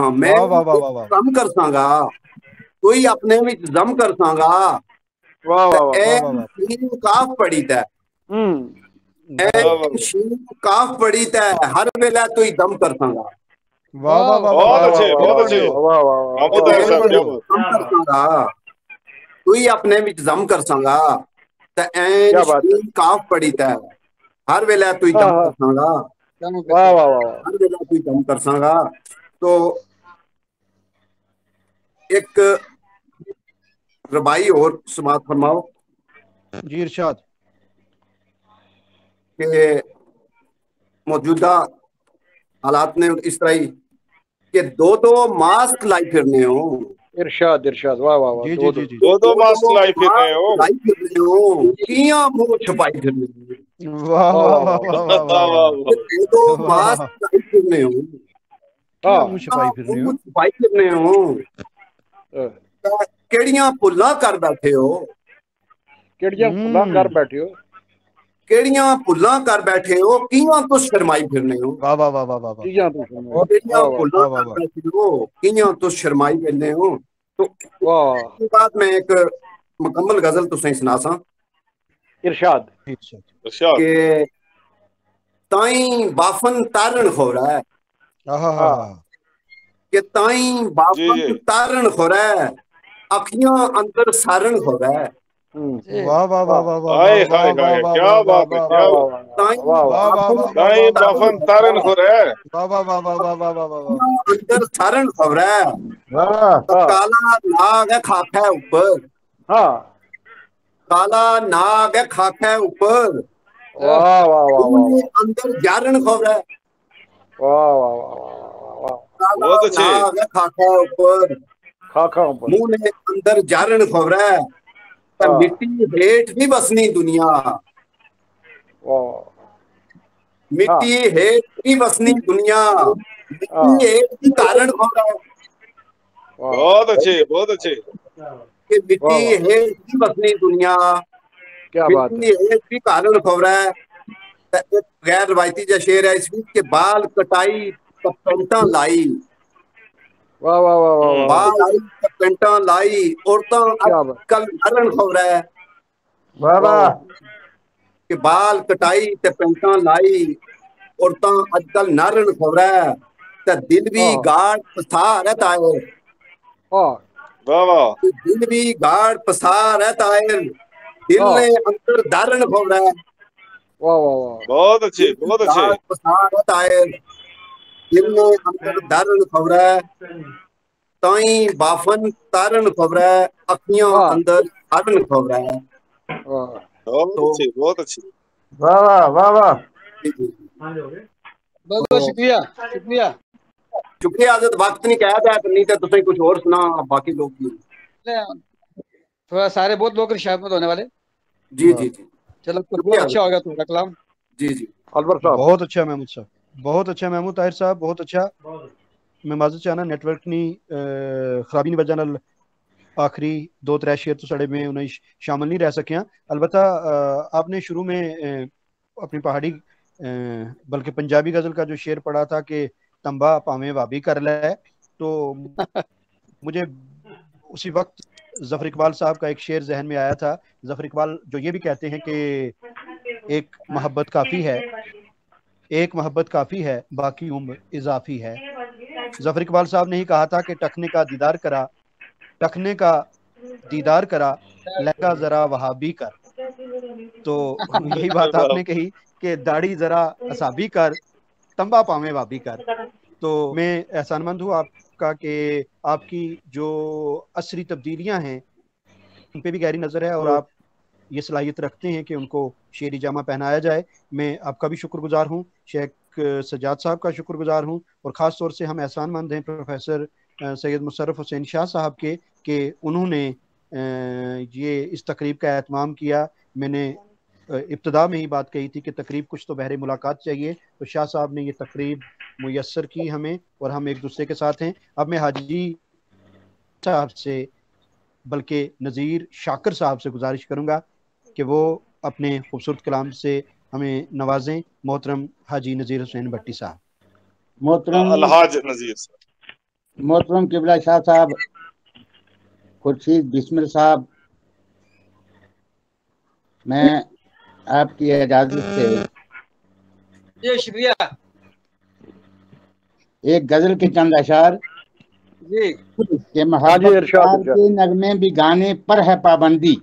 हाँ मैं वाह वाह वाह वाह वाह कम कर सागा कोई अपने विच दम कर सागा वाह ते वाह वाह। वाह ऐ वाह वाह शीन काफ पड़ी तै वाह वाह वाह ऐ शीन काफ पड़ी तै हर वेला तू ही दम कर सागा वाह वाह वाह वाह बहुत वाह वाह, अच्छे, फिर बहुत पढ़ अच्छे। दो वाह वाह वाह ते वाह फिर वाह दो मैं फिर साहब, पढ़ क्या दो। तेरे बात, दम कर सागा तू ही अपने विच दम कर सागा ते ऐन क्या बात है। शीन काफ पड़ी तै हर वेला तू ही हाँ दम हाँ। कर सागा वाह वाह वाह वाह। हर वेला तू ही दम कर सागा। तो एक रबाई और समात फरमाओ जी इरशाद। कि मौजूदा हालात ने इस तरह ही कि दो दो मास्क लाई फिरने हो इरशाद इरशाद, वाह वाह वाह। जी जी दो दो जी जी दो दो दो मास्क दो लाई फिर रहे मास्क हो। लाई फिरने हो किया मुंह छुपाई फिरने वाह वाह वाह वाह वाह वाह वाह वाह वाह वाह वाह वाह हो वाह। दो दो वाह वाह वाह। मास्क लाई फिरने हो क्या हाँ मुंह किया छुपाई फिर रहे मुंह हो। छुपाई फिरने हो हाँ। केड़ियां भुल्लां कर बैठे हो केड़ियां फुल्लां कर बैठे हो। केड़ियां भुल्लां कर बैठे हो कियां तुस शर्माई फिरने हो वाह वाह वाह वाह वाह वाह कियां तू सुनो। केड़ियां वाह वाह भुल्लां वाह वाह कर वाह। बैठे हो कियां तुस शर्माई फिरने हो। तो वाह। उसके बाद मैं एक मुकम्मल गजल तुसें सुनासा इरशाद। जी इरशाद। इरशाद। कि ताई बाफन तारण खोरा है आहा हा हाँ। हा। कि ताई जी जी। बाफन तारण खोरा है अखियां अंदर सारण खोरा है वाह वाह वाह वाह वाह वाह हाय वाह हाय वाह हाय, वाह क्या वाह वाह बात है, वाह क्या वाह बात वाह है। ताई वाह वाह। वाह वाह बाफन वाह वाह वाह दाई वाह तारण बाफन वाह खोरा तारन है हो रहा है। वाह वाह वाह वाह वाह वाह वाह वाह वाह। अखियां अंदर सारण खोरा है वाह तो हाँ काला नाग है खाखा है ऊपर हाँ। काला नाग है खाखा है ऊपर वाह वाह वाह वाह खून वाह अंदर जारण खोरा है वाह वाह वाह वाह वाह। काला बहुत अच्छे। नाग है खाखा है ऊपर खाखा ऊपर। मुंह ने अंदर जारण खोरा है ते हाँ। मिट्टी हेठ नहीं बसनी दुनिया वाह। हाँ मिट्टी हेठ नहीं बसनी दुनिया मिट्टी हाँ। हेठ की कारण खोरा है वाह बहुत अच्छे, बहुत अच्छे। कि मिट्टी वाह वाह। हेठ नहीं बसनी दुनिया क्या बात है। मिट्टी हेठ की कारण खोरा है। ते एक गैर रवायती जा शेर है इसमें के बाल कटाई ते पेंटा लाई वाह वाह वाह वाह वाह वाह। बाल आई ते पेंटा लाई औरतां क्या बात। अजकल नरण खोरा है वाह वाह वाह। वाह। कि बाल कटाई ते पेंटा लाई औरतां अजकल नरण खोरा है ते दिल भी हाँ गाड़ पसार है तायर हाँ वाह वाह। दिल भी गाड़ पसार है तायर दिल हाँ। ने अंदर धारण खोरा है वाह वाह वाह। बहुत अच्छे, दिल भी बहुत अच्छे। गाड़ पसार है तायर दिल ने अंदर धारण खोरा है ताई बाफन तारण खोरा है अखियां हाँ। अंदर धारण खोरा है। वाह। बहुत तो अच्छे, बहुत अच्छे। वाह वाह वाह वाह। जी, जी, जी। बहुत बहुत तो शुक्रिया शुक्रिया। शुक्रिया आदत वक्त नहीं कहा जाए तो नहीं तो तुसें कुछ और सुना बाकी लोग भी। थोड़ा सारे बहुत लोग शायद होने वाले। जी जी जी चलो तो बहुत शुक्रिया अच्छा हो आदत। गया तुम्हारा कलाम। जी जी अलवर साहब। बहुत अच्छा महमूद साहब, बहुत अच्छा महमूद ताहिर साहब, बहुत अच्छा। मैं माजूद चाहना नेटवर्क नी खराबी की वजह नाल आखिरी दो त्रै शेयर तो साढ़े में उन्हें शामिल नहीं रह सकियां। अलबत्ता आपने शुरू में अपनी पहाड़ी बल्कि पंजाबी गजल का जो शेर पढ़ा था कि तंबा पावे भाभी कर ले, तो मुझे उसी वक्त जफर इकबाल साहब का एक शेर जहन में आया था। जफर इकबाल जो ये भी कहते हैं कि एक मोहब्बत काफ़ी है, एक मोहब्बत काफ़ी है, बाकी उम्र इजाफी है। जफर इकबाल साहब ने ही कहा था कि टखने का दीदार करा, टखने का दीदार करा, लहंगा जरा वहाबी कर। तो यही बात वाह। आपने कही कि दाढ़ी जरा असाबी कर, तंबा पावे वाबी कर। तो मैं एहसानमंद हूँ आपका कि आपकी जो असरी तब्दीलियां हैं उन पे भी गहरी नज़र है और आप ये सलाहियत रखते हैं कि उनको शेरी जामा पहनाया जाए। मैं आपका भी शुक्रगुजार हूँ, शेख सज्जाद साहब का शुक्रगुजार हूँ, और ख़ास तौर से हम एहसानमंद हैं प्रोफेसर सैयद मुशर्रफ हुसैन शाह साहब के कि उन्होंने ये इस तकरीब का एहतमाम किया। मैंने इब्तदा में ही बात कही थी कि तकरीब कुछ तो बहरे मुलाकात चाहिए, तो शाह साहब ने ये तकरीब मुयस्सर की हमें, और हम एक दूसरे के साथ हैं। अब मैं हाजी साहब से बल्कि नज़ीर शाकर साहब से गुजारिश करूंगा कि वो अपने खूबसूरत कलाम से हमें नवाजें। मोहतरम हाजी नज़ीर हुसैन भट्टी साहब। मोहतरम अलहाज नजीर साहब। मोहतरम किबला शाह साहब, खुर्शीद बिस्मिल साहब, मैं आपकी इजाजत से जी शुक्रिया एक गजल के चंद अशार जी। के मोहब्बत प्यार के नगमे भी गाने पर है पाबंदी।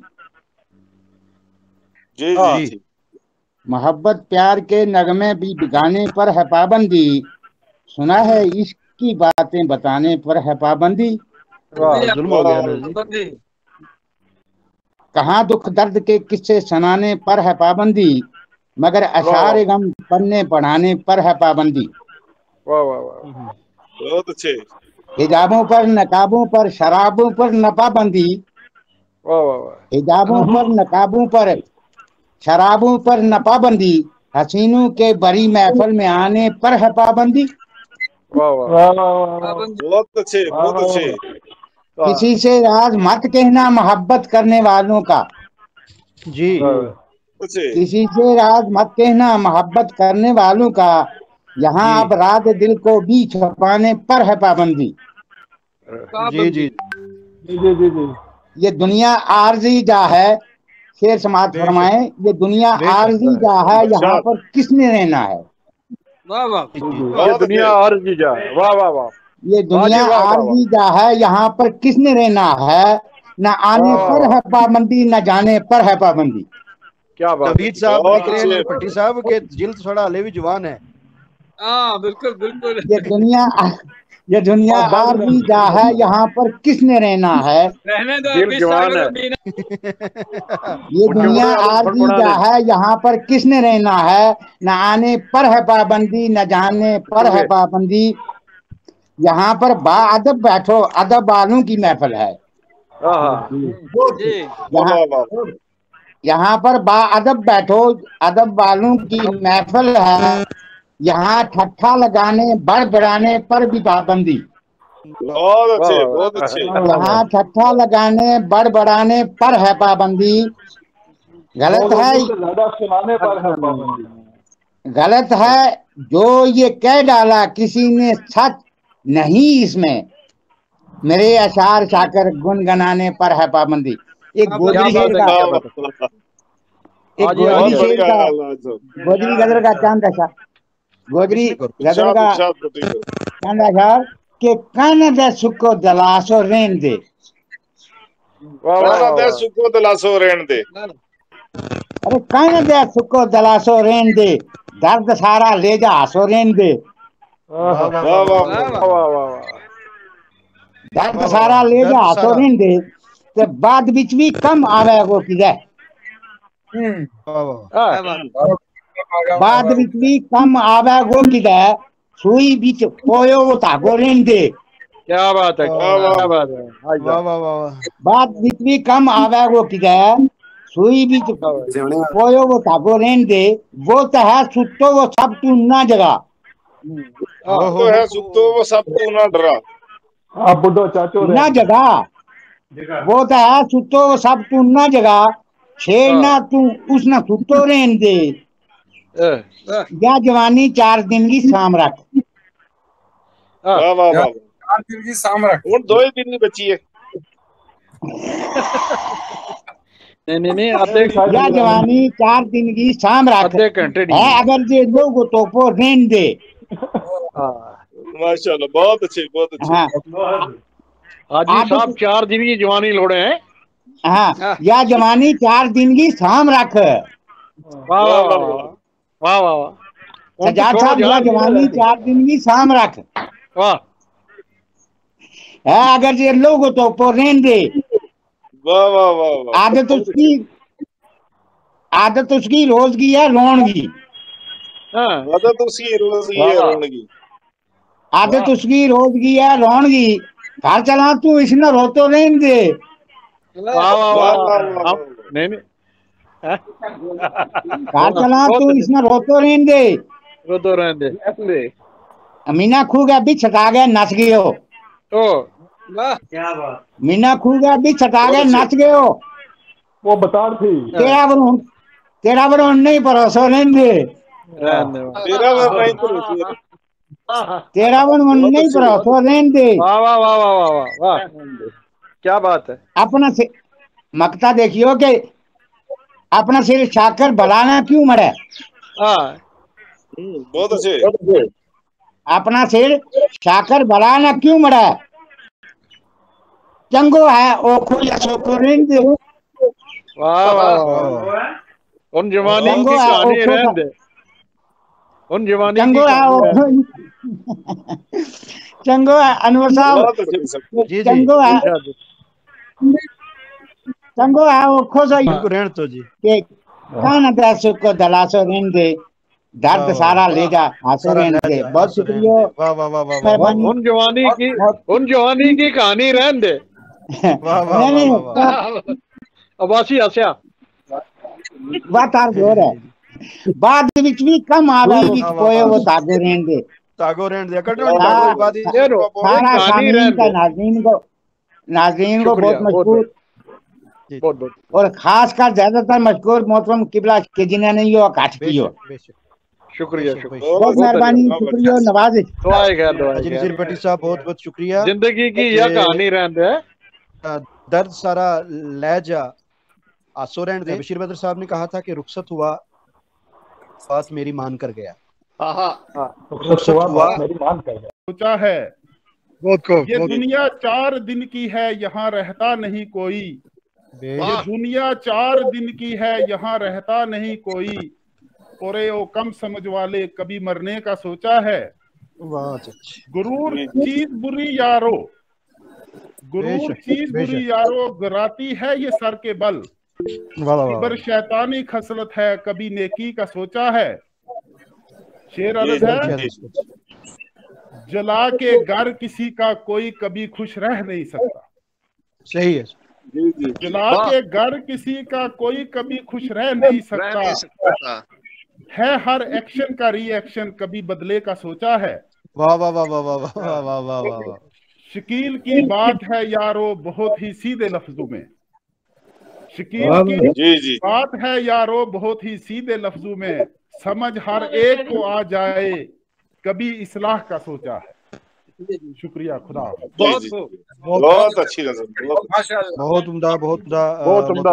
जी जी जी। मोहब्बत प्यार के नगमे भी गाने पर है पाबंदी। सुना है इश्क की बातें बताने पर है पाबंदी। जुल्म हो गया ना जी। कहाँ दुख दर्द के किस्से सुनाने पर है पाबंदी, मगर अशार गम पढ़ने पढ़ाने पर है पाबंदी। वाह वाह वाह, बहुत अच्छे। हिजाबों पर, नकाबों पर, शराबों पर न पाबंदी। वाह वाह वाह, हिजाबों पर, नकाबों पर, शराबों पर न पाबंदी। हसीनों के बड़ी महफिल में आने पर है पाबंदी। वाह वाह, बहुत अच्छे बहुत अच्छे। किसी से राज मत कहना मोहब्बत करने वालों का। जी अच्छे। किसी से राज मत कहना मोहब्बत करने वालों का। यहाँ जी अब रात दिल को भी छुपाने पर है पाबंदी। जी जी जी जी जी। ये दुनिया आरजी जा है, शेर समाज बेशक फरमाए, ये दुनिया बेशक आरजी जा है, यहाँ पर किसने रहना है। वाह वाह जी जी जी जी। बहुत अच्छे। और जीजा, वाह वाह वाह, ये दुनिया वाह, वाह, वाह। आरजी जा है, यहाँ पर किसने रहना है। न आने वाह, पर वाह। है पाबंदी, न जाने पर है पाबंदी। क्या बात है। तबीद साहब बहुत लिख रहे हैं अच्छे। भट्टी साहब के जिल्द थोड़ा अलेवी जुबान है। हाँ बिल्कुल बिल्कुल। ये दुनिया और बाद में आरजी जा है, यहाँ पर किसने रहना है। रहने दो दिल अभी जवान सागर है। और मीना। ये वो दुनिया जुमड़े वाले आरजी फड़फड़ा जा नहीं। है, यहाँ पर किसने रहना है। न आने पर है पाबंदी, न जाने पर है पाबंदी। यहाँ पर बाअदब बैठो, अदब वालों की महफिल है। हाँ जी यहाँ वाह वाह, यहाँ पर बाअदब बैठो, अदब वालों की महफिल है। यहाँ ठट्ठा लगाने बड़बड़ाने पर भी पाबंदी। बहुत अच्छे वाह, बहुत अच्छे। यहाँ ठट्ठा लगाने बड़बड़ाने पर है पाबंदी। गलत है, मौलवी से ज्यादा सुनाने पर है पाबंदी। गलत है जो ये कह डाला किसी ने, सच नहीं इसमें। मेरे अशार शाकर गुनगुनाने पर है पाबंदी। एक क्या गोजरी बात शेर है, का, क्या वाह बात है। वाह, एक हाजी, गोजरी बहुत हाजी, शेर बढ़िया का, लाजवाब। गोजरी गदर का चांद अशार, गोजरी गदर इरशाद का इरशाद बताइए। चांद अशार के कान दे सुको दलासो रेन दे। वाह वाह कहना वाह दे वाह। सुको दिलासो रहने दे। अरे कान दे सुको दलासो रेन दे, दर्द सारा ले जा हसो रेन दे। वाह वाह वाह वाह वाह वाह वाह, वाह वाह वाह। दर्द वाह सारा वाह ले जा दर्द हसो सारा रेन दे, ते बाद बिच भी कम आवे वो किदे। वाह वाह हाँ, क्या बात। बाद बिच भी कम आवे वो किदे, सुई बिच पोयो वो धागो रेन दे। क्या बात है, वाह वाह क्या वाह, बात है। हाजी वाह साहब, वाह वाह वाह बाद बिच भी कम आवे वो किदे, सुई बिच क्या बात है। सियाने पोयो वो धागो रेन दे। वो तो है सुतो वो सब तू ना जगा। हाँ, हो तो है सुख तो वो सब तू ना डरा। आप बुढ़ो चाचो ना रहे जगा, वो तो है सुतो वो सब तू ना जगा। छेड़ना तू उसना सुतो रेन दे। या जवानी 4 दिन की शाम रख। हाँ, वाह वाह वाह, चार दिन की शाम रख। और 2 ही दिन ही बची है। नहीं आधे या जवानी 4 दिन की शाम रख। आधे घंटे है नहीं। अगर जे लोग तो पो रेन दे। हाँ, माशाल्लाह, बहुत अच्छे बहुत अच्छे। हाँ हाजी आदत- साहब 4 दिन की जवानी लोड़े हैं। हाँ, या जवानी 4 दिन की शाम रख। वाह वाह वाह वाह वाह वाह। उन सजाद छोड़ो साहब, या यार। जवानी 4 दिन की शाम रख। वाह है अगर जे लोग तो पो रेन दे। वाह वाह वाह वाह, आदत उसकी रोज की है रोन की। हाँ, आदत उसकी रोज की है रोने की। आदत उसकी रोज की है रोन की। घर चला तू इसने रोतो रेन दे। वाह वाह वाह वाह वाह वाह वाह। वाह, नहीं घर चला तू इसने रोतो रेन दे। वो तो रहने दे। मीना खू गया भी छटा गया नच गयो। ओ वाह मीना खू गया भी छटा गया नच गयो। वो बता थी। तेरा बरोन नहीं परोसो रेन दे। रहने दे। तेरा वर नहीं तो रोती है। तेरा वन नहीं भरोसा रहने दे। वाह वाह वाह वाह वाह वाह, क्या बात है। अपना से मकता देखियो कि अपना सिर छाकर भलाना क्यों मरे। बहुत अच्छे। अपना सिर छाकर भलाना क्यों मरे। चंगो है ओ खोया सोको रहने दे। वाह वाह वाह, उन जवानी की कहानी रहने दे, उन जवानी की चंगो कहानी। चंगो है अनवर साहब, चंगो है चंगो है वो खुश रहन तो जी के कान पैसों को दलासो रहने दे, दर्द सारा ले जा आंसू रहने दे। बहुत शुक्रिया। वाह वाह वाह वाह वाह, उन जवानी की कहानी रहने दे। वाह वाह वाह वाह, अबासी आसिया बात आर जोर है। बाद विच भी कम आवे विच कोई वो तागो रहने दे। तागो रहने दे कटो तागो बात ही सारा सामीन का नाज़रीन को बहुत मशहूर और खास कर ज्यादातर मशहूर मोहतरम किबला के जिन्हें नहीं हो काट की हो। शुक्रिया बहुत मेहरबानी, शुक्रिया नवाज़। नज़ीर भट्टी साहब बहुत बहुत शुक्रिया। जिंदगी की यह कहानी रहने दे। दर्द सारा लहजा आंसू रहने दे। बशीर बदर साहब ने कहा था कि रुखसत हुआ बात मेरी मान कर गया। रुखसत हुआ मेरी मान कर गया। सोचा है ये दुनिया 4 दिन की है यहाँ रहता नहीं कोई। ये दुनिया 4 दिन की है यहाँ रहता नहीं कोई। ओरे ओ कम समझ वाले कभी मरने का सोचा है। गुरूर चीज बुरी यारो, गुरूर चीज बुरी यारो, गिराती है ये सर के बल। किबर शैतानी खसलत है कभी नेकी का सोचा है। शेर अर्ज है, जला के घर किसी का कोई कभी खुश रह नहीं सकता। सही है। जला के घर किसी का कोई कभी खुश रह नहीं सकता। है हर एक्शन का रिएक्शन कभी बदले का सोचा है। वाह वाह वाह वाह वाह वाह वाह वाह वाह वाह। शकील की बात है यारो बहुत ही सीधे लफ्जों में। शकील की बात है यारो बहुत ही सीधे लफ्जों में। समझ हर एक को आ जाए कभी इस्लाह का सोचा है। शुक्रिया, खुदा बहुत अच्छी नज़र, बहुत उम्दा बहुत उम्दा।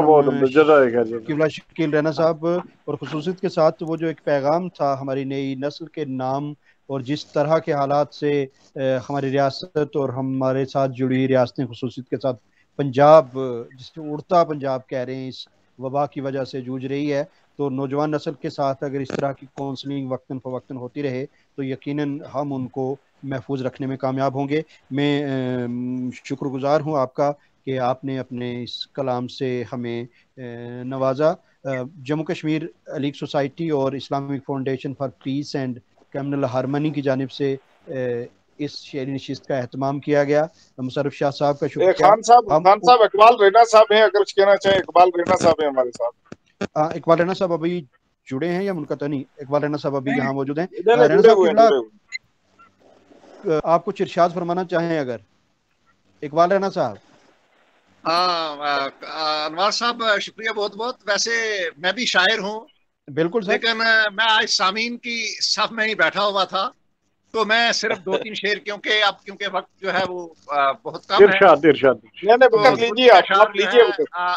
किबला शकील रैना साहब और खुसूसियत के साथ वो जो एक पैगाम था हमारी नई नस्ल के नाम और जिस तरह के हालात से हमारी रियासत और हमारे साथ जुड़ी रियासतें खुसूसियत के साथ पंजाब, जिसे उड़ता पंजाब कह रहे हैं, इस वबा की वजह से जूझ रही है। तो नौजवान नस्ल के साथ अगर इस तरह की काउंसलिंग वक्तन फ़वक्तन होती रहे तो यकीनन हम उनको महफूज रखने में कामयाब होंगे। मैं शुक्रगुजार हूँ आपका कि आपने अपने इस कलाम से हमें नवाजा। जम्मू कश्मीर लीग सोसाइटी और Islamic foundation for piece and communal harmony की जानिब से इस शेरी नशिस्त का एहतमाम किया गया। मुशर्रफ शाह साहब का शुक्रिया। खान साहब इकबाल रैना साहब हैं, अगर कुछ कहना चाहें। इकबाल रैना साहब हैं हमारे साथ। इकबाल रैना साहब अभी जुड़े हैं या मुनक़ता नहीं? इकबाल रैना साहब अभी यहाँ मौजूद हैं। आप कुछ इरशाद फरमाना चाहें अगर? इकबाल रैना साहब। अनवर साहब शुक्रिया बहुत बहुत। वैसे मैं भी शायर हूँ बिल्कुल सर, लेकिन मैं आज सामीन की सफ में ही बैठा हुआ था तो मैं सिर्फ 2-3 शेर क्योंकि वक्त जो है वो बहुत कम है।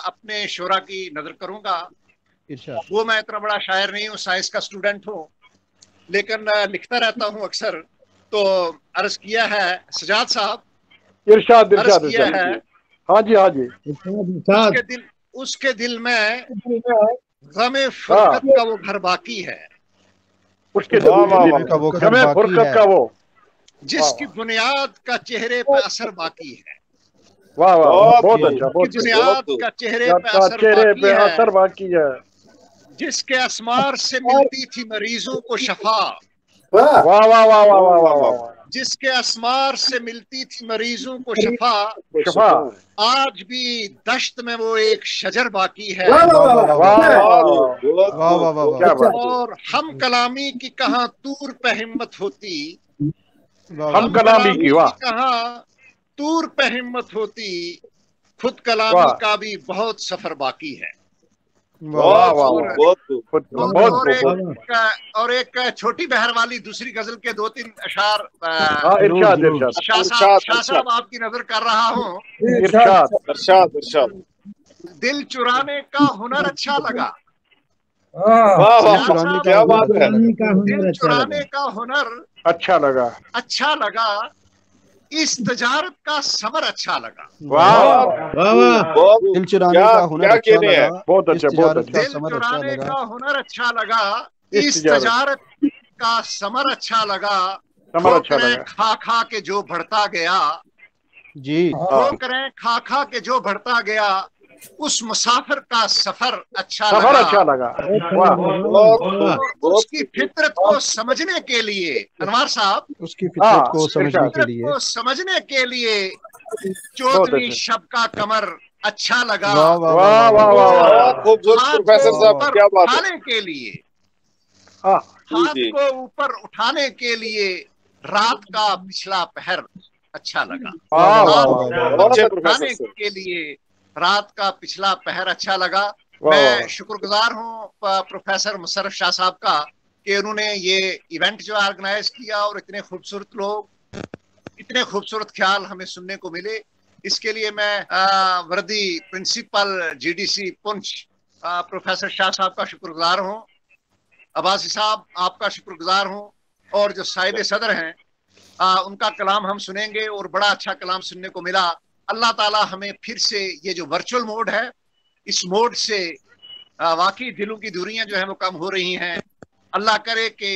अपने शोरा की नजर करूंगा। वो मैं इतना बड़ा शायर नहीं हूँ, साइंस का स्टूडेंट हूँ, लेकिन लिखता रहता हूँ अक्सर। तो अर्ज किया है सजाद साहब, अर्ज किया है हाँ जी उसके दिल में गमे फुरकत का वो घर बाकी है, उसके फुरकत का वो जिसकी बुनियाद का चेहरे पे असर बाकी है। वाह वाह, बहुत अच्छा। बुनियाद का चेहरे पे असर बाकी है, जिसके असमार से मिलती थी मरीजों को शफा। वाह वाह वाह वाह वाह वाह वाह। जिसके असमार से मिलती थी मरीजों को शफा, आज भी दश्त में वो एक शजर बाकी है। और हम कलामी की कहाँ तूर पे हिम्मत होती, हम कलामी की कहाँ तूर पे हिम्मत होती, खुद कलामी का भी बहुत सफर बाकी है। वाह वाह, और एक छोटी बहर वाली दूसरी गजल के 2-3 अशार इरशाद इरशाद शाह साहब आपकी नजर कर रहा हूँ। इरशाद इरशाद इरशाद। दिल चुराने का हुनर अच्छा लगा। वाह वाह, क्या बात है। दिल चुराने का हुनर अच्छा लगा, अच्छा लगा, इस तजारत का समर अच्छा लगा। वाह वाह, दिल चुराने का हुनर अच्छा लगा, बहुत अच्छा, बहुत अच्छा। दिल चुराने का हुनर अच्छा लगा, इस तजारत का समर अच्छा लगा। ठोकरें खा खा के जो बढ़ता गया जी, ठोकरें खा खा के जो बढ़ता गया, उस मुसाफिर का सफर अच्छा लगा। उसकी फितरत को समझने के लिए, अनवार साहब, उसकी फितरत को समझने के लिए चौथवी शब का कमर अच्छा लगा। वाह वाह वाह, खूबसूरत प्रोफेसर साहब, क्या बात है। उठाने के लिए, हाथ को ऊपर उठाने के लिए रात का पिछला पहर अच्छा लगा। उठाने के लिए रात का पिछला पहर अच्छा लगा। मैं शुक्रगुजार हूँ प्रोफेसर मुशर्रफ शाह साहब का कि उन्होंने ये इवेंट जो ऑर्गेनाइज किया और इतने खूबसूरत लोग, इतने खूबसूरत ख्याल हमें सुनने को मिले। इसके लिए मैं worthy principal GDC Poonch professor Shah साहब का शुक्रगुजार हूँ। अब्बासी साहब आपका शुक्रगुजार हूँ। और जो साहिब सदर हैं उनका कलाम हम सुनेंगे और बड़ा अच्छा कलाम सुनने को मिला। अल्लाह ताला हमें फिर से ये जो वर्चुअल मोड है, इस मोड से वाकई दिलों की दूरियां जो है वो कम हो रही हैं। अल्लाह करे कि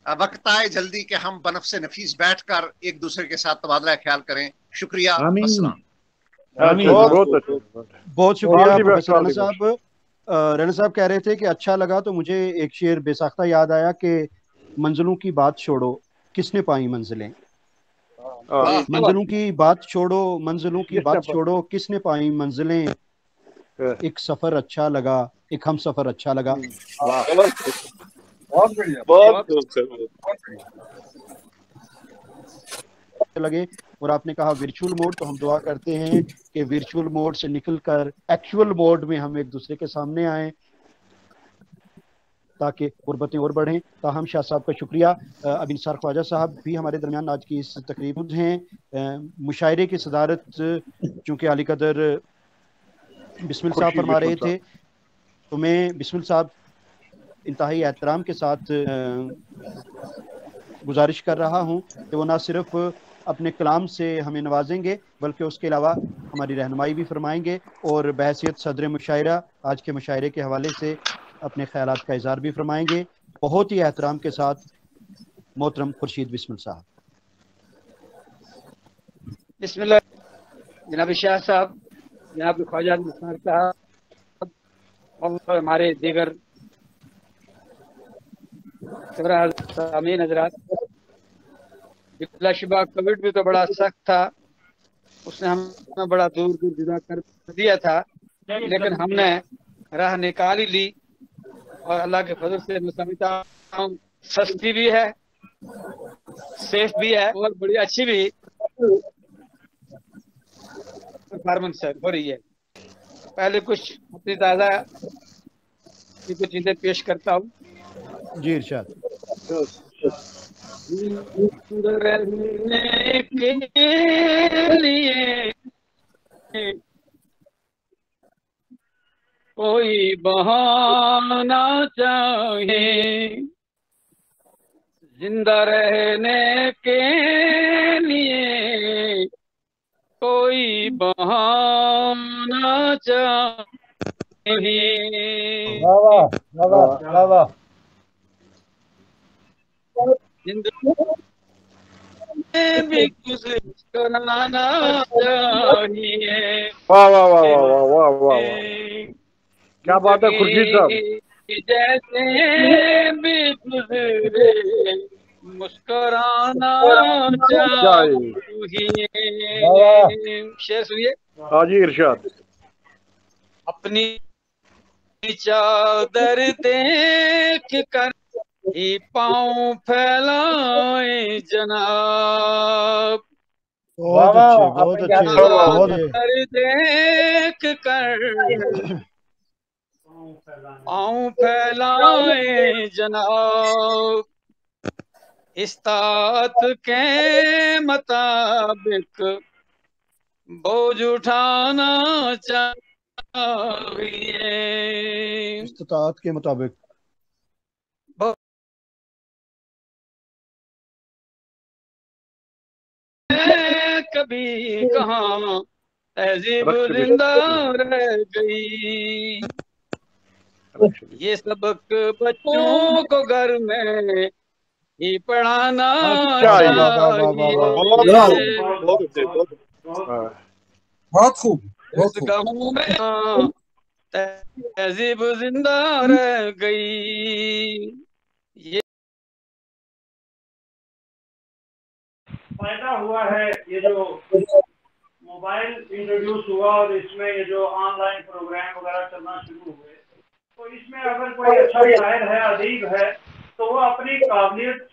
वक्त आए जल्दी कि हम बनफ्से नफीस बैठकर एक दूसरे के साथ तबादला ख्याल करें। शुक्रिया। बहुत शुक्रिया प्रोफेसर राना साहब। राना साहब कह रहे थे कि अच्छा लगा, तो मुझे एक शेर बेसाख्ता याद आया कि मंजिलों की बात छोड़ो किसने पाई मंजिलें, मंजिलों की बात छोड़ो, मंजिलों की बात छोड़ो किसने पाई मंजिलें, एक सफर अच्छा लगा, एक हम सफर अच्छा लगा। लगे। और आपने कहा वर्चुअल मोड, तो हम दुआ करते हैं कि वर्चुअल मोड से निकलकर एक्चुअल मोड में हम एक दूसरे के सामने आए ताकि गुर्बतें और बढ़ें। ताहम शाह साहब का शुक्रिया। अब इंसार ख्वाजा साहब भी हमारे दरमियान आज की इस तकरीब हैं। मुशायरे की सदारत चूँकि अली कदर बिस्मिल साहब फरमा रहे थे, तो मैं बिस्मिल साहब इंतहाई एहतराम के साथ गुजारिश कर रहा हूँ कि वो ना सिर्फ अपने कलाम से हमें नवाजेंगे बल्कि उसके अलावा हमारी रहनुमाई भी फरमाएंगे और बहैसियत सदर मुशायरा आज के मुशायरे के हवाले से अपने ख्यालात का इज़हार भी फरमाएंगे। बहुत ही एहतराम के साथ मोहतरम खुर्शीद बिस्मिल साहब। बिस्मिल्लाह। जनाब शाह साहब, जनाब ख्वाजा साहब और हमारे दीगर सामीन हज़रात, बिलाशुबा कोविड भी तो बड़ा सख्त था, उसने हमें बड़ा दूर दूर जुदा कर दिया था, लेकिन हमने राह निकाल ही ली और अल्लाह के फजल से मुसमिता सस्ती भी है, सेफ भी है और बड़ी अच्छी भी परफॉर्मेंस हो रही है। पहले कुछ अपनी ताज़ा कुछ चीजें पेश करता हूँ। जी इरशाद। रहने के लिए कोई बहाना चाहे, जिंदा रहने के लिए कोई बहाना चाहिए। भी कुछ कराना चाहिए। वाह वाह वाह वाह वाह वाह, क्या बात है खुर्शीद साहब। जैसे भी गुजरे मुस्कुराना चाहिए। शेर सुनिए। हाँ जी इरशाद। अपनी चादर देख कर ही पाँव फैलाए जनाब, बहुत अच्छे, बहुत अच्छे, बहुत देख कर पाँव फैलाए जनाब, इस्तात के मुताबिक बोझ उठाना चाहिए। इस्तात के मुताबिक कभी कहाँ तहजीब जिंदा रह गई। ये सबक बच्चों को घर में ही पढ़ाना चाहिए। बहुत खूब। गाँव में तहजीब जिंदा रह गई। ये फायदा हुआ है ये जो मोबाइल इंट्रोड्यूस हुआ और इसमें ये जो ऑनलाइन प्रोग्राम वगैरह चलना शुरू हुए, तो इसमें अगर कोई अच्छा शायर है, अदीब है, तो वो अपनी काबिलियत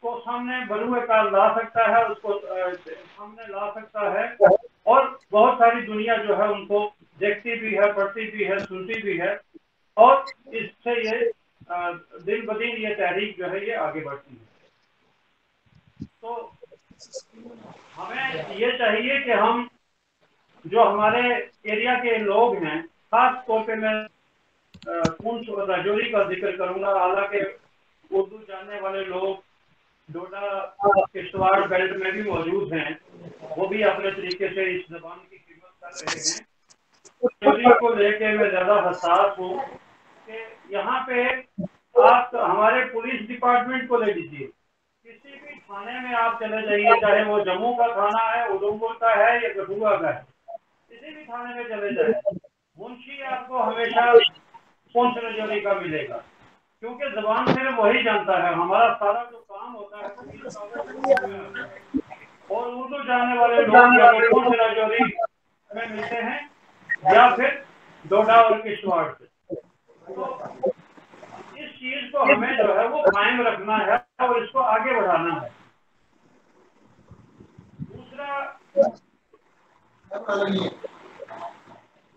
को सामने बरूए कार ला सकता है, उसको सामने ला सकता है, और बहुत सारी दुनिया जो है उनको देखती भी है, पढ़ती भी है, सुनती भी है, और इससे ये दिन ब दिन ये तहरीक जो है ये आगे बढ़ती है। तो हमें ये चाहिए कि हम जो हमारे एरिया के लोग हैं, खास तौर पे मैं पूंछ और राजौरी का जिक्र करूंगा, हालांकि उर्दू जानने वाले लोग डोडा किश्तवाड़ बेल्ट में भी मौजूद हैं, वो भी अपने तरीके से इस जबान की खिदमत कर रहे हैं। राजौरी को लेके मैं ज्यादा हसास हूँ कि यहाँ पे आप हमारे पुलिस डिपार्टमेंट को ले लीजिए, किसी भी थाने में आप चले जाइए, चाहे वो जम्मू का थाना है, उधमपुर का है या कठुआ का है, किसी भी थाने में चले जाए, मुंशी आपको हमेशा पूंछ राजौरी का मिलेगा, क्योंकि जबान सिर्फ वही जानता है। हमारा सारा जो काम होता है और उर्दू जानने वाले लोग या तो पूंछ राजौरी में मिलते हैं या फिर डोडा और किश्तवाड़ से। तो इस चीज को हमें जो है वो कायम रखना है और इसको आगे बढ़ाना है। दूसरा,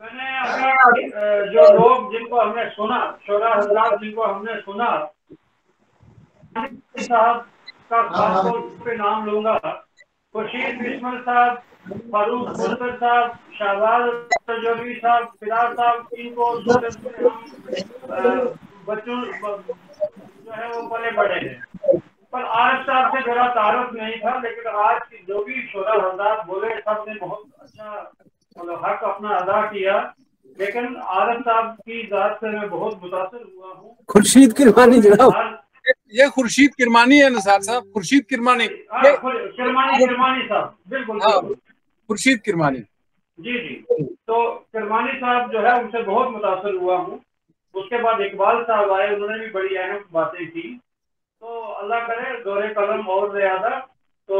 मैंने अभी जो लोग जिनको हमने सुना, शोरा हजरात जिनको हमने सुना, साहब का खास तौर पे नाम लूंगा, खुर्शीद बिस्मिल साहब, फारूक मुंतर साहब, शाहबाज राजौरी साहब, फिराज साहब, इनको बच्चों जो है वो पले बड़े हैं, पर आरिफ साहब से मेरा तारुफ नहीं था, लेकिन आज जो भी शोरा हजरात बोले सबने बहुत अच्छा हक अपना अदा किया, लेकिन आरिफ साहब की जात से मैं बहुत मुतासिर हुआ हूँ। खुर्शीद किरमानी जनाब, ये खुर्शीद किरमानी है निसार साहब, खुर्शीद किरमानी, किरमानी साहब, बिल्कुल खुर्शीद किरमानी, जी जी। तो किरमानी साहब जो है उनसे बहुत मुतासिर हुआ हूँ। उसके बाद इकबाल साहब आए, उन्होंने भी बड़ी अहम बातें की। तो अल्लाह करे दौरे कलम और ज्यादा। तो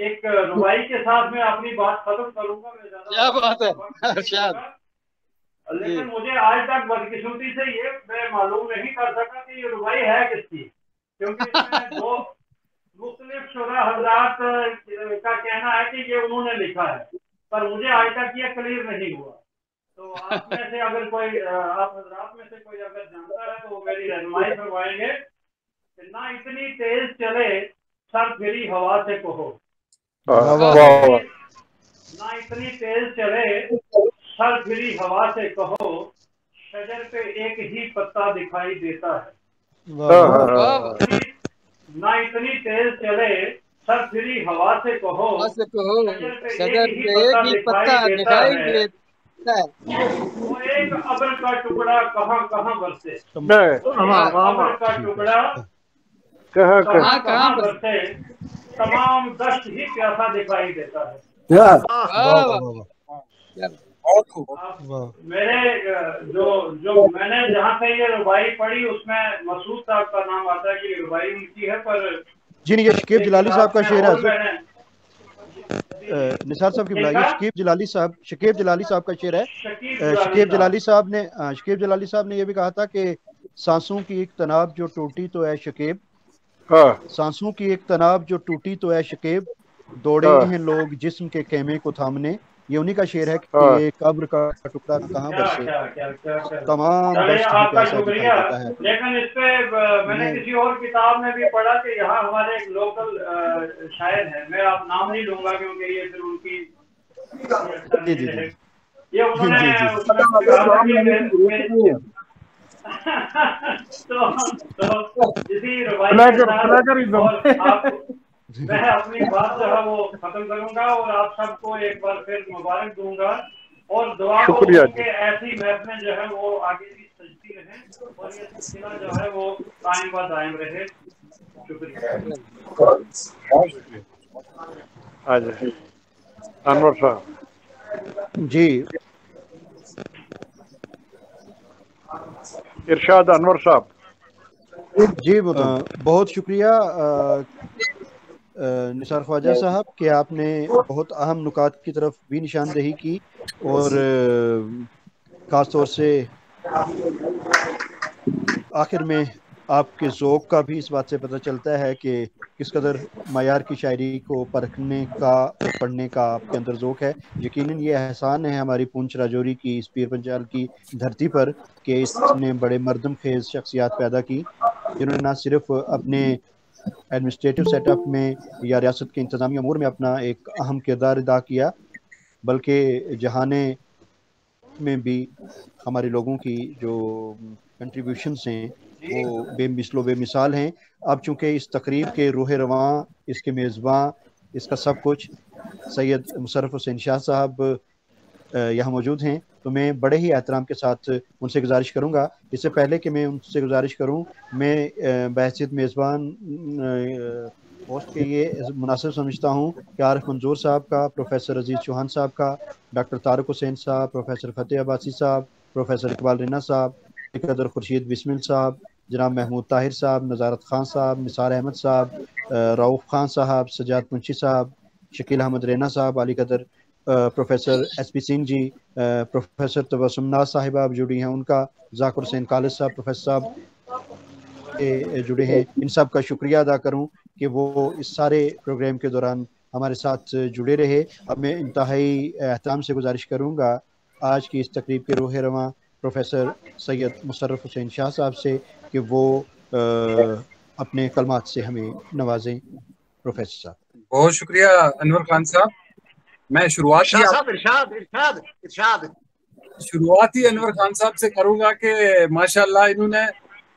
एक रुबाई के साथ मैं अपनी बात खत्म करूंगा। मैं क्या बात है, लेकिन मुझे आज तक बदकिस्मती से ये मैं मालूम नहीं कर सका कि ये रुबाई है किसकी, क्योंकि इसमें दो मुख्तलिफ शोरा हजरात का कहना है कि ये उन्होंने लिखा है, पर मुझे आज तक ये क्लियर नहीं हुआ। तो आप में से अगर कोई, आप हजरात में से कोई अगर जानता है तो वो मेरी रहनुमाई करवाएंगे कि ना इतनी तेज चले सर फिरी हवा से कहो, ना इतनी तेज चले सर फिरी हवा से कहो, शजर पे एक ही पत्ता दिखाई देता है। ना इतनी तेज चले सर फिरी हवा से कहो, शजर पे एक ही पत्ता दिखाई देता है। वो एक अब्र का टुकड़ा कहाँ कहाँ बरसे, अब्र का टुकड़ा कहाँ कहाँ बरसे, तमाम दश्त ही प्यासा दिखाई देता है। मेरे जो मैंने जहाँ से ये रुबाई पढ़ी उसमें मसूद साहब का नाम आता है कि रुबाई उनकी है, पर जी नहीं, ये शकीब जलाली साहब का शेर है। निसार साहब की बुलाइए। शकीब जलाली साहब का शेर है। शकीब जलाली साहब ने ये भी कहा था कि सांसों की एक तनाब जो टूटी तो है शकीब, सांसों की एक तनाब जो टूटी तो है शकीब, दौड़े हैं लोग जिस्म के खेमे को थामने, ये उन्हीं का शेर है कि कब्र का टुकड़ा कहाँ बरसे, तमाम दश्त ही आपका प्यासा दिखाई शुक्रिया। देता है। लेकिन इस पे मैंने किसी और किताब में भी पढ़ा कि यहाँ हमारे एक लोकल शायर है, मैं आप नाम नहीं लूंगा क्योंकि ये फिर उनकी जी जी जी ये उन्होंने तो इसी रवायत के साथ और आपको मैं अपनी बात जो है वो खत्म करूंगा और आप सबको एक बार फिर मुबारक दूंगा और दुआ करूंगा कि ऐसी महफिलें जो है वो आगे भी सजती रहे और ये सिलसिला जो है वो कायम व दायम रहे। शुक्रिया। अनवर साहब जी, इरशाद अनवर साहब जी बहुत शुक्रिया निसार ख्वाजा साहब कि आपने बहुत अहम नुकात की तरफ भी निशानदेही की और ख़ास तौर से आखिर में आपके ज़ौक़ का भी इस बात से पता चलता है कि किस कदर मायार की शायरी को परखने का, पढ़ने का आपके अंदर ज़ौक़ है। यकीनन ये एहसान है हमारी पूंछ राजौरी की इस पीर पंजाल की धरती पर कि इसने बड़े मर्दम खेज़ शख्सियात पैदा की जिन्होंने न सिर्फ अपने एडमिनिस्ट्रेटिव सेटअप में या रियासत के इंतज़ामी अमूर में अपना एक अहम किरदार अदा किया बल्कि जहाने में भी हमारे लोगों की जो कंट्रीब्यूशंस हैं वो बेमिसलो बेमिसाल हैं। अब चूँकि इस तकरीब के रूह रवां, इसके मेज़बान, इसका सब कुछ सैयद मुशर्रफ हुसैन शाह साहब यहाँ मौजूद हैं तो मैं बड़े ही एहतराम के साथ उनसे गुजारिश करूँगा। इससे पहले कि मैं उनसे गुजारिश करूँ, मैं बहसीत मेज़बान पोस्ट के ये मुनासिब समझता हूँ कि आरिफ मंजूर साहब का, प्रोफेसर अजीज़ चौहान साहब का, डॉक्टर तारिक हुसैन साहब, प्रोफेसर फ़तेह अब्बासी साहब, प्रोफेसर इकबाल रिना साहब, कदर खुर्शीद बिस्मिल साहब, जनाब महमूद ताहिर साहब, नज़ारत खान साहब, निसार अहमद साहब, रऊफ़ खान साहब, सजाद मुंशी साहब, शकील अहमद रैना साहब, अली कदर professor S P Singh ji, professor Tabassum नाज साहिबा जुड़ी हैं, उनका ज़ाकिर हुसैन खालिद साहब प्रोफेसर साहब जुड़े हैं। इन सब का शुक्रिया अदा करूं कि वो इस सारे प्रोग्राम के दौरान हमारे साथ जुड़े रहे। अब मैं इंतहाई एहतराम से गुजारिश करूंगा आज की इस तकरीब के रूह रवां प्रोफेसर सैयद मुशर्रफ हुसैन शाह साहब से कि वो अपने कलमात से हमें नवाजें। प्रोफेसर साहब। बहुत शुक्रिया अनवर खान साहब। मैं शुरुआती अनवर खान साहब से करूंगा कि माशाल्लाह इन्होंने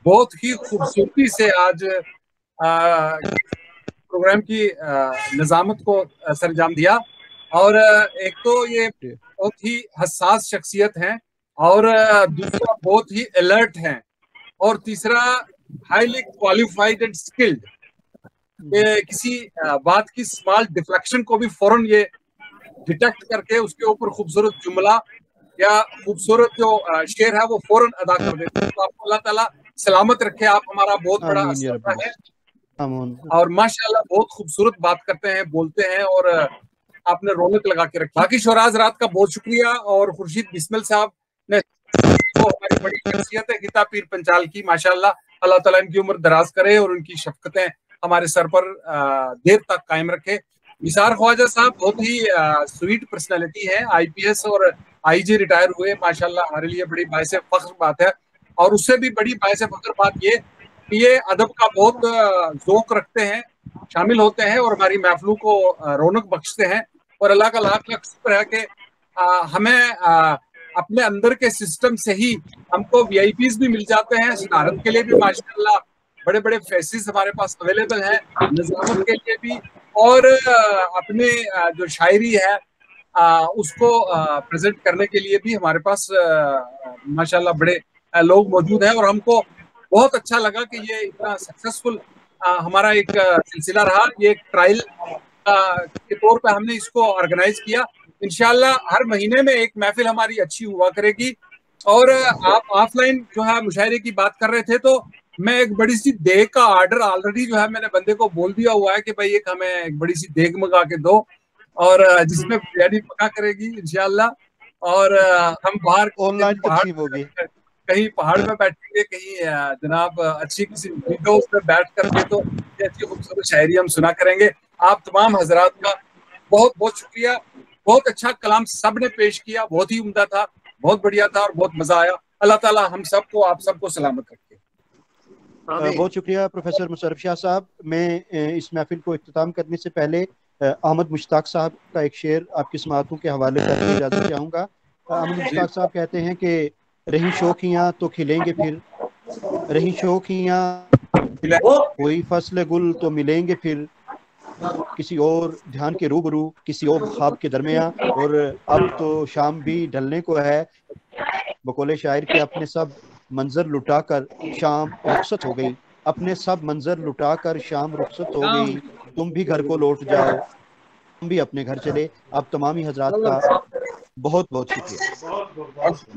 बहुत ही खूबसूरती से आज प्रोग्राम की निजामत को सरंजाम दिया और एक तो ये बहुत ही हसास शख्सियत हैं और दूसरा बहुत ही अलर्ट हैं और तीसरा हाईली क्वालिफाइड एंड स्किल्ड। किसी बात की स्मॉल डिफ्लेक्शन को भी फौरन ये डिटेक्ट करके उसके ऊपर खूबसूरत जुमला या खूबसूरत जो शेर है वो फौरन अदा कर देते हैं। तो आपको अल्लाह ताला सलामत रखे, आप हमारा बहुत बड़ा असर है और माशाल्लाह बहुत खूबसूरत बात करते हैं, बोलते हैं और आपने रौनक लगा के रखी। बाकी शोराज रात का बहुत शुक्रिया और खुर्शीद बिस्मिल साहब ने वो हमारी बड़ी शख्सियत है गीता पीर पंचाल की, माशाल्लाह अल्लाह ताला इनकी उम्र दराज करे और उनकी शफकतें हमारे सर पर देर तक कायम रखे। निसार ख्वाजा साहब बहुत ही स्वीट पर्सनालिटी है, आईपीएस और आईजी रिटायर हुए, माशाल्लाह हमारे लिए बड़ी बायसे फख्र बात है। और उससे भी बड़ी बायसे फख्र बात ये कि ये अदब का बहुत ज़ौक़ रखते हैं, शामिल होते हैं और हमारी महफिलों को रौनक बख्शते हैं। और अल्लाह का लाख लाख शुक्र है कि हमें अपने अंदर के सिस्टम से ही हमको वीआईपीज़ भी मिल जाते हैं, सदारत के लिए भी माशाल्लाह बड़े बड़े फेसिस हमारे पास अवेलेबल हैं, निजामत के लिए भी और अपने जो शायरी है उसको प्रेजेंट करने के लिए भी हमारे पास माशाल्लाह बड़े लोग मौजूद हैं। और हमको बहुत अच्छा लगा कि ये इतना सक्सेसफुल हमारा एक सिलसिला रहा। ये एक ट्रायल के तौर पे हमने इसको ऑर्गेनाइज किया। इंशाल्लाह हर महीने में एक महफिल हमारी अच्छी हुआ करेगी। और आप ऑफलाइन जो है मुशायरे की बात कर रहे थे तो मैं एक बड़ी सी देग का ऑर्डर ऑलरेडी जो है मैंने बंदे को बोल दिया हुआ है कि भाई एक हमें एक बड़ी सी देग मंगा के दो और जिसमें बिरयानी पका करेगी इंशाल्लाह। और हम बाहर ऑनलाइन तकसीम होगी, कहीं पहाड़ में बैठेंगे, कहीं जनाब अच्छी किसी विंडोज पे बैठ करके तो अच्छी खूबसूरत शायरी हम सुना करेंगे। आप तमाम हजरात का बहुत बहुत शुक्रिया। बहुत अच्छा कलाम सब ने पेश किया, बहुत ही उम्दा था, बहुत बढ़िया था और बहुत मजा आया। अल्लाह ताला हम सबको, आप सबको सलामत रखे। बहुत शुक्रिया प्रोफेसर मुशर्रफ शाह साहब। मैं इस महफिल को इख्तिताम करने से पहले अहमद मुश्ताक साहब का एक शेर आपकी समाअतों के हवाले करके इजाजत चाहूँगा। अहमद मुश्ताक साहब कहते हैं कि रही शोखियाँ तो खिलेंगे फिर, रही शोखियाँ कोई फसल गुल तो मिलेंगे फिर, किसी और ध्यान के रूबरू किसी और ख्वाब के दरमियाँ। और अब तो शाम भी ढलने को है, बकौले शायर के अपने सब मंजर लुटाकर शाम रुखसत हो गई, अपने सब मंजर लुटाकर शाम रुखसत हो गई, तुम भी घर को लौट जाओ, तुम भी अपने घर चले। अब तमामी हजरात का बहुत बहुत शुक्रिया।